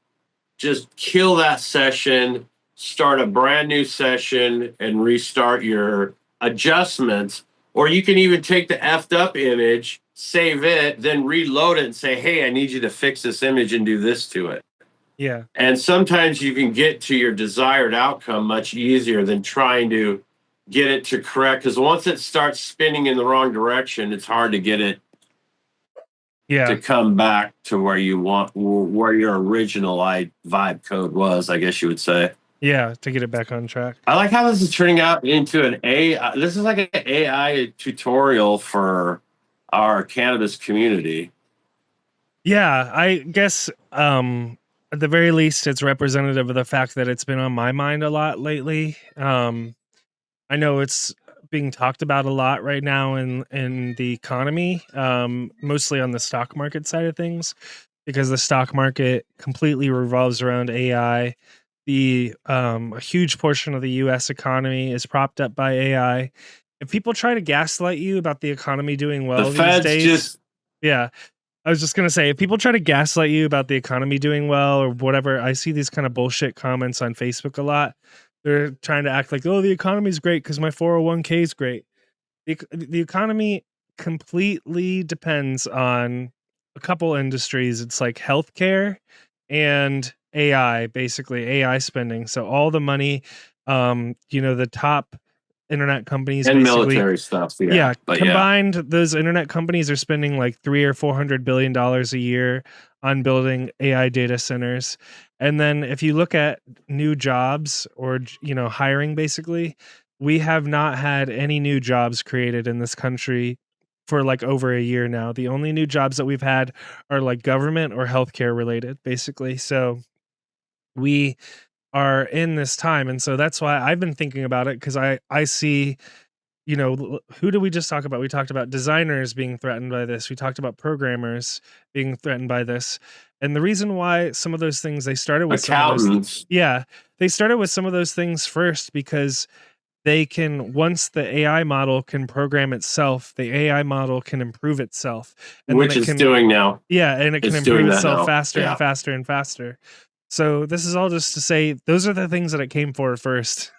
Just kill that session, start a brand new session, and restart your adjustments. Or you can even take the effed up image, save it, then reload it and say, hey, I need you to fix this image and do this to it. yeah. And sometimes you can get to your desired outcome much easier than trying to get it to correct. Because once it starts spinning in the wrong direction, it's hard to get it to Yeah, come back to where you want, where your original vibe code was, I guess you would say. yeah, to get it back on track. I like how this is turning out into an AI. This is like an AI tutorial for our cannabis community. Yeah, I guess at the very least it's representative of the fact that it's been on my mind a lot lately. I know it's being talked about a lot right now in the economy, mostly on the stock market side of things, because the stock market completely revolves around AI. A huge portion of the US economy is propped up by AI. If people try to gaslight you about the economy doing The well these feds days, just yeah, I was just gonna say, if people try to gaslight you about the economy doing well or whatever, I see these kind of bullshit comments on Facebook a lot. They're trying to act like, "Oh, the economy's great because my 401k is great." The economy completely depends on a couple industries. It's like healthcare and AI, basically AI spending. So all the money, the top internet companies and basically, military stuff. Yeah, yeah, but yeah. combined, those internet companies are spending like 300 or 400 billion dollars a year on building AI data centers. And then if you look at new jobs or hiring, basically, we have not had any new jobs created in this country for like over a year now. The only new jobs that we've had are like government or healthcare related, basically. So we are in this time, and so that's why I've been thinking about it, because I see, who did we just talk about? We talked about designers being threatened by this. We talked about programmers being threatened by this. And the reason why some of those things, they started with some of those, Accountants, yeah, they started with some of those things first because they can, once the AI model can program itself, the AI model can improve itself. And then which it is can, doing now. yeah, and it can It's improve doing that itself now. faster and Yeah. faster and faster. So this is all just to say those are the things that it came for first.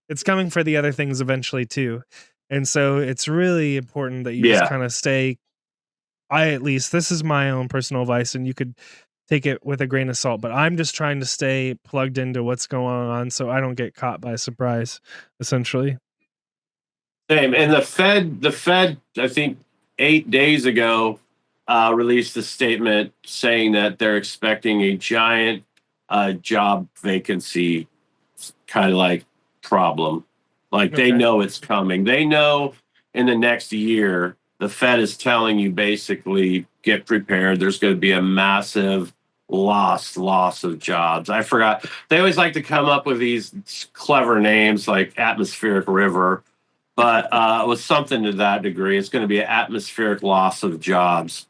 It's coming for the other things eventually too. And so it's really important that you just Yeah. kind of stay, I at least, this is my own personal advice and you could take it with a grain of salt, but I'm just trying to stay plugged into what's going on so I don't get caught by surprise, essentially. Same. And the Fed, I think 8 days ago, released a statement saying that they're expecting a giant job vacancy, kind of like problem. Like they know it's coming. They know in the next year, the Fed is telling you basically get prepared. There's going to be a massive loss of jobs. I forgot. They always like to come up with these clever names like atmospheric river, but it was something to that degree. It's going to be an atmospheric loss of jobs.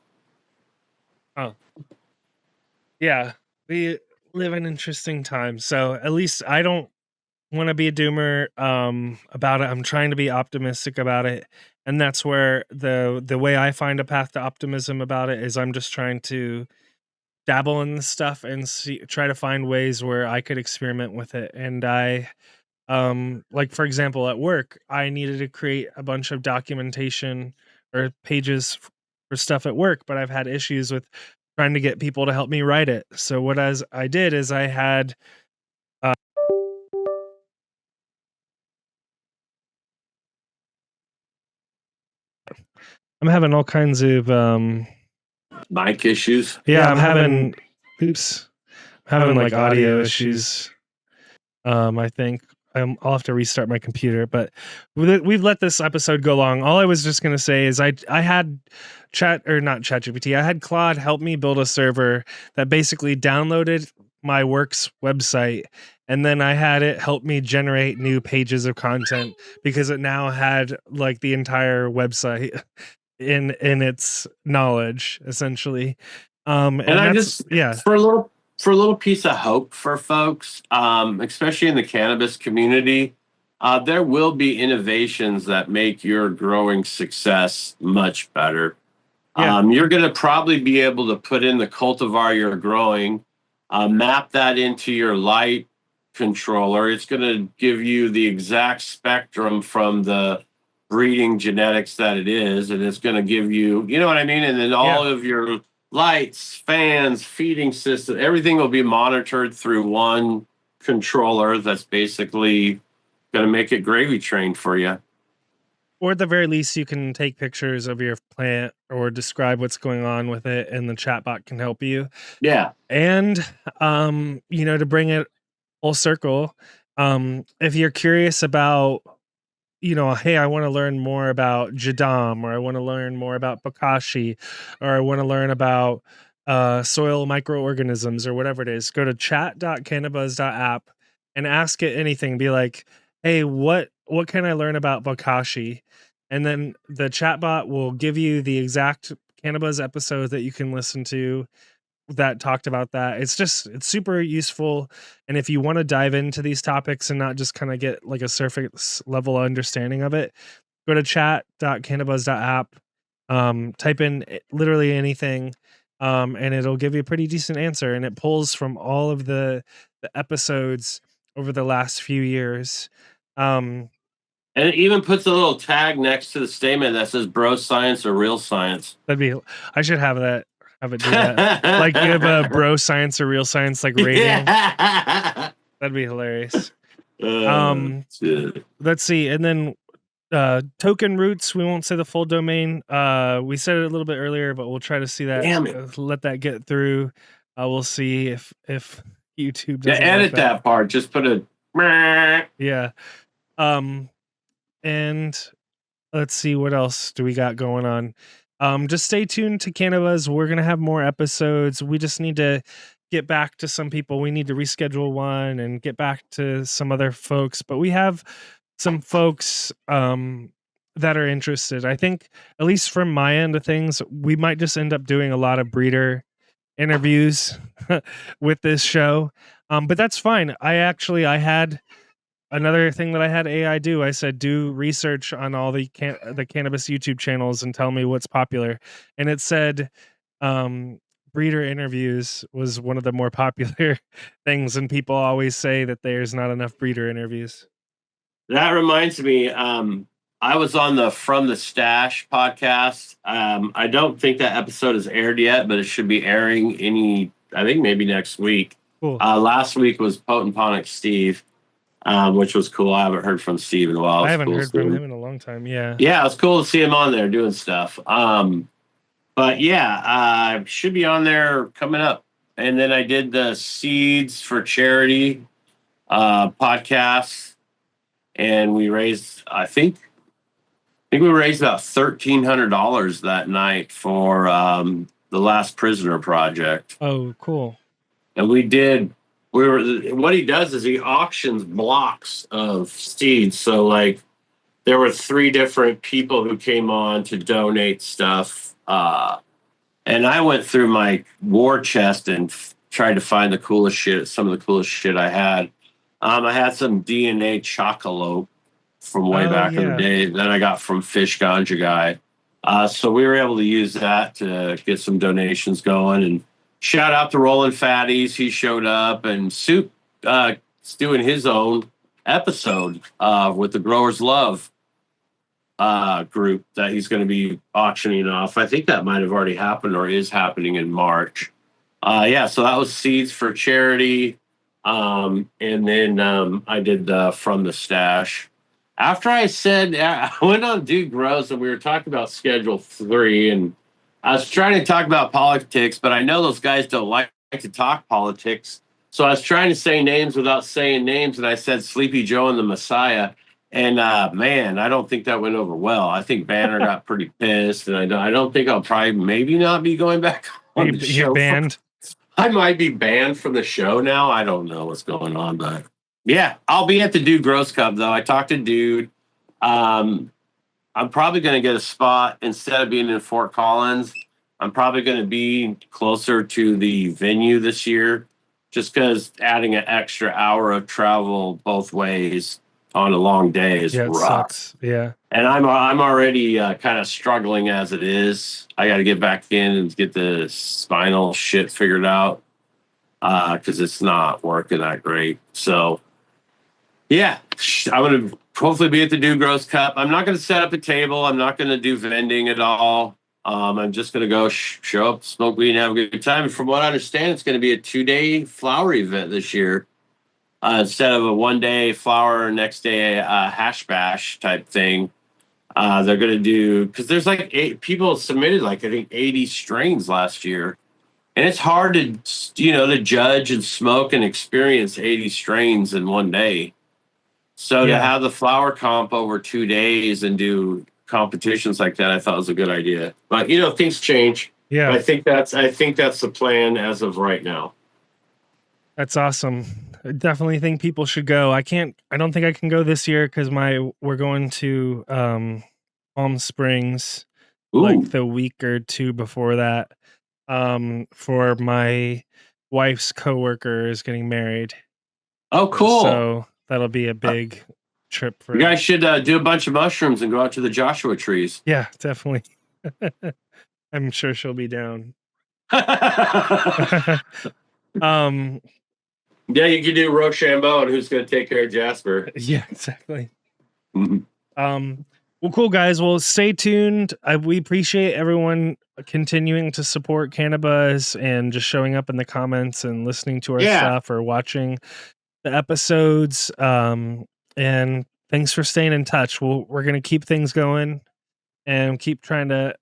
Oh, yeah. We live in interesting times. So at least I don't want to be a doomer about it. I'm trying to be optimistic about it. And that's where the way I find a path to optimism about it is I'm just trying to dabble in this stuff and try to find ways where I could experiment with it. And I like for example at work, I needed to create a bunch of documentation or pages for stuff at work, but I've had issues with trying to get people to help me write it. So what as I did is I had I'm having all kinds of mic issues. Yeah, I'm having oops. I'm having like audio issues. I think I'll have to restart my computer, but we've let this episode go long. All I was just gonna say is I had not ChatGPT. I had Claude help me build a server that basically downloaded my work's website, and then I had it help me generate new pages of content because it now had like the entire website in its knowledge essentially. And I that's just for a little piece of hope for folks, especially in the cannabis community, there will be innovations that make your growing success much better. You're going to probably be able to put in the cultivar you're growing, map that into your light controller. It's going to give you the exact spectrum from the breeding genetics that it is, and it's going to give you, you know what I mean? And then all of your lights, fans, feeding system, everything will be monitored through one controller that's basically going to make it gravy trained for you. Or at the very least, you can take pictures of your plant or describe what's going on with it, and the chatbot can help you. Yeah. And, to bring it full circle, if you're curious about, hey, I want to learn more about Jadam, or I want to learn more about Bokashi, or I want to learn about soil microorganisms, or whatever it is, go to chat.cannabuzz.app and ask it anything. Be like, hey, what can I learn about Bokashi? And then the chatbot will give you the exact Cannabis episode that you can listen to that talked about that. It's super useful. And if you want to dive into these topics and not just kind of get like a surface level understanding of it, go to chat.cannabuzz.app, type in literally anything, and it'll give you a pretty decent answer. And it pulls from all of the episodes over the last few years. And it even puts a little tag next to the statement that says bro science or real science. I should have it do that. Like give a bro science or real science like rating. Yeah. That'd be hilarious. Let's see. And then token roots, we won't say the full domain. We said it a little bit earlier, but we'll try to see that let that get through. We'll see if YouTube doesn't edit that part. Just put a yeah. And let's see what else do we got going on. Just stay tuned to Cannabis. We're gonna have more episodes. We just need to get back to some people. We need to reschedule one and get back to some other folks, but we have some folks that are interested. I think, at least from my end of things, we might just end up doing a lot of breeder interviews with this show. But that's fine. I had another thing that I had AI do. I said, do research on all the cannabis YouTube channels and tell me what's popular. And it said breeder interviews was one of the more popular things. And people always say that there's not enough breeder interviews. That reminds me, I was on the From the Stash podcast. I don't think that episode is aired yet, but it should be airing I think maybe next week. Cool. Last week was Potent Ponic Steve. Which was cool. I haven't heard from Steve in a while. I haven't heard from him in a long time. Yeah. Yeah, it's cool to see him on there doing stuff. But yeah, should be on there coming up. And then I did the Seeds for Charity podcast. and we raised, I think we raised about $1,300 that night for the Last Prisoner project. Oh, cool. And what he does is he auctions blocks of seeds. So like there were 3 different people who came on to donate stuff. And I went through my war chest and tried to find the coolest shit, some of the coolest shit I had. I had some DNA chocolate from way back in the day that I got from Fish Ganja Guy. So we were able to use that to get some donations going. And shout out to Roland Fatties. He showed up, and Soup is doing his own episode with the Growers Love group that he's going to be auctioning off. I think that might have already happened or is happening in March. So that was Seeds for Charity. And then I did From the Stash. After I went on Dude Grows and we were talking about Schedule 3, and I was trying to talk about politics, but I know those guys don't like to talk politics. So I was trying to say names without saying names, and I said Sleepy Joe and the Messiah. And man, I don't think that went over well. I think Banner got pretty pissed, and I don't think I'll probably maybe not be going back on the show. You're banned? I might be banned from the show now. I don't know what's going on, but yeah, I'll be at the Dude Grows Cup, though. I talked to Dude. I'm probably going to get a spot instead of being in Fort Collins. I'm probably going to be closer to the venue this year, just because adding an extra hour of travel both ways on a long day is rough. Sucks. Yeah. And I'm already kind of struggling as it is. I got to get back in and get the spinal shit figured out because it's not working that great. So, yeah, I'm going to hopefully be at the Dude Grows Cup. I'm not going to set up a table. I'm not going to do vending at all. I'm just going to go show up, smoke weed, and have a good time. And from what I understand, it's going to be a 2-day flower event this year. Instead of a 1-day flower, next day hash bash type thing. They're going to do, because there's like 8 people submitted, like I think 80 strains last year. And it's hard to, to judge and smoke and experience 80 strains in 1 day. So to have the flower comp over 2 days and do competitions like that, I thought was a good idea. But things change. Yeah, I think that's the plan as of right now. That's awesome. I definitely think people should go. I don't think I can go this year because we're going to Palm Springs like the week or 2 before that. For my wife's coworker is getting married. Oh, cool. So that'll be a big trip for you guys should do a bunch of mushrooms and go out to the Joshua trees. Yeah, definitely. I'm sure she'll be down. Yeah, you can do Rochambeau, and who's going to take care of Jasper? Yeah, exactly. Well, cool, guys. Well, stay tuned. We appreciate everyone continuing to support Cannabis and just showing up in the comments and listening to our stuff or watching the episodes. And thanks for staying in touch. We're going to keep things going and keep trying to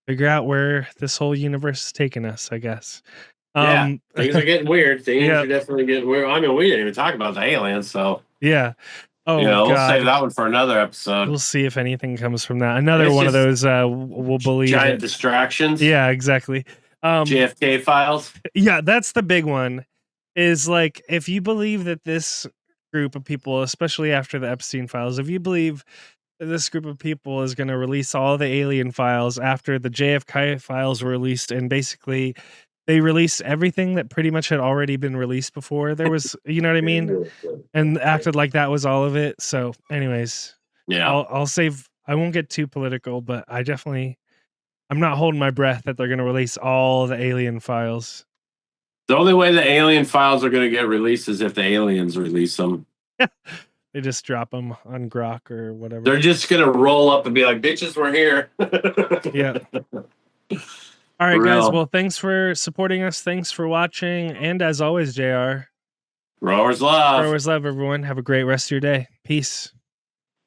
figure out where this whole universe is taking us, I guess. Things are getting weird. Things are definitely getting weird. I mean, we didn't even talk about the aliens, so yeah. Oh, we'll save that one for another episode. We'll see if anything comes from that. Another one of those we'll believe giant distractions. Yeah, exactly. JFK files. Yeah, that's the big one. Is like if you believe that this group of people, especially after the Epstein files, if you believe that this group of people is going to release all the alien files after the JFK files were released, and basically they released everything that pretty much had already been released before there was, you know what I mean? And acted like that was all of it. So anyways, I'll save, I won't get too political, but I'm not holding my breath that they're going to release all the alien files. The only way the alien files are going to get released is if the aliens release them. They just drop them on Grok or whatever. They're just going to roll up and be like, bitches, we're here. Yeah. All right, guys. Well, thanks for supporting us. Thanks for watching. And as always, JR. Growers love. Growers love, everyone. Have a great rest of your day. Peace.